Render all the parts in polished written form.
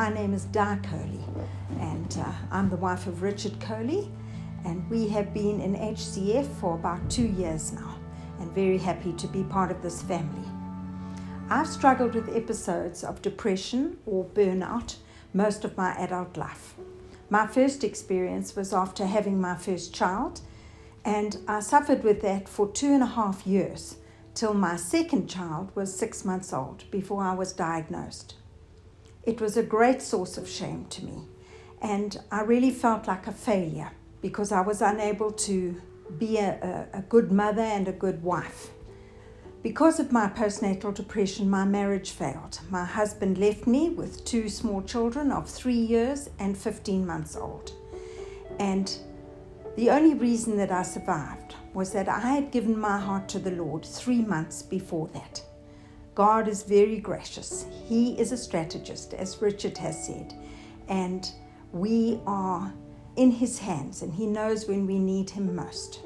My name is Di Kohly, and I'm the wife of Richard Kohly, and we have been in HCF for about 2 years now, and very happy to be part of this family. I've struggled with episodes of depression or burnout most of my adult life. My first experience was after having my first child, and I suffered with that for 2.5 years, till my second child was 6 months old before I was diagnosed. It was a great source of shame to me, and I really felt like a failure because I was unable to be a good mother and a good wife. Because of my postnatal depression, my marriage failed. My husband left me with 2 small children of 3 years and 15 months old. And the only reason that I survived was that I had given my heart to the Lord 3 months before that. God is very gracious. He is a strategist, as Richard has said, and we are in His hands, and He knows when we need Him most.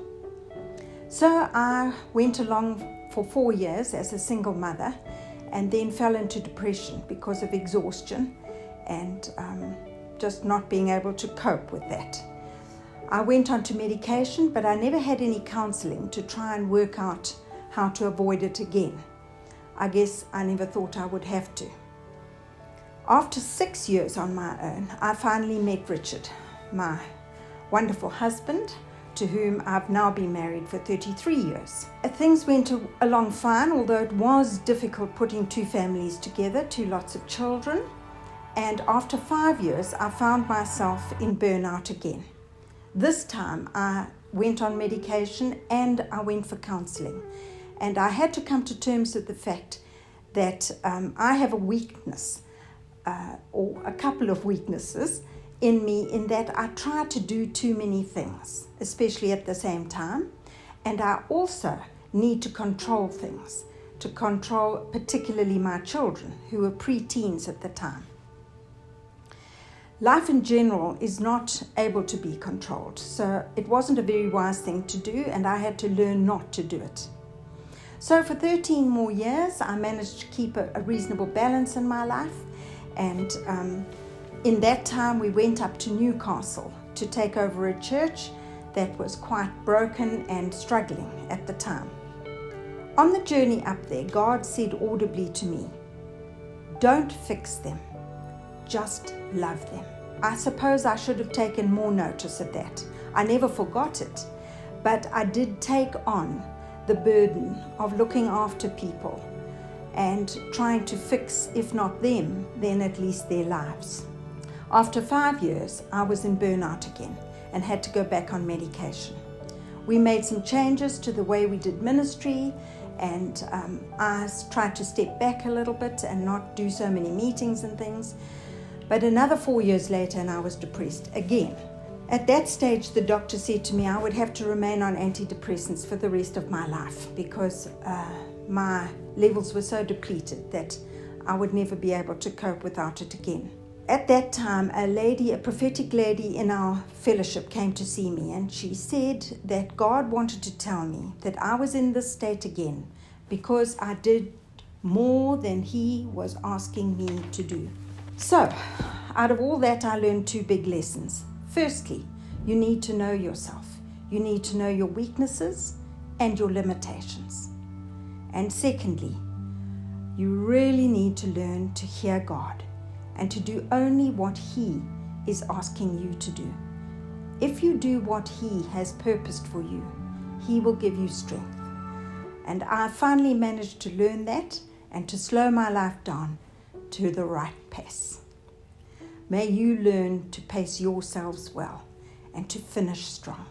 So I went along for 4 years as a single mother, and then fell into depression because of exhaustion and just not being able to cope with that. I went on to medication, but I never had any counseling to try and work out how to avoid it again. I guess I never thought I would have to. After 6 years on my own, I finally met Richard, my wonderful husband, to whom I've now been married for 33 years. Things went along fine, although it was difficult putting 2 families together, 2 lots of children. And after 5 years, I found myself in burnout again. This time I went on medication and I went for counseling. And I had to come to terms with the fact that I have a weakness, or a couple of weaknesses in me, in that I try to do too many things, especially at the same time. And I also need to control things, to control particularly my children, who were pre-teens at the time. Life in general is not able to be controlled, so it wasn't a very wise thing to do, and I had to learn not to do it. So for 13 more years, I managed to keep a reasonable balance in my life, and in that time we went up to Newcastle to take over a church that was quite broken and struggling at the time. On the journey up there, God said audibly to me, "Don't fix them, just love them." I suppose I should have taken more notice of that. I never forgot it, but I did take on the burden of looking after people and trying to fix, if not them, then at least their lives. After 5 years, I was in burnout again and had to go back on medication. We made some changes to the way we did ministry, and I tried to step back a little bit and not do so many meetings and things. But another 4 years later, and I was depressed again. At that stage, the doctor said to me I would have to remain on antidepressants for the rest of my life because my levels were so depleted that I would never be able to cope without it again. At that time, a prophetic lady in our fellowship came to see me, and she said that God wanted to tell me that I was in this state again because I did more than He was asking me to do. So, out of all that, I learned 2 big lessons. Firstly, you need to know yourself. You need to know your weaknesses and your limitations. And secondly, you really need to learn to hear God and to do only what He is asking you to do. If you do what He has purposed for you, He will give you strength. And I finally managed to learn that and to slow my life down to the right pace. May you learn to pace yourselves well and to finish strong.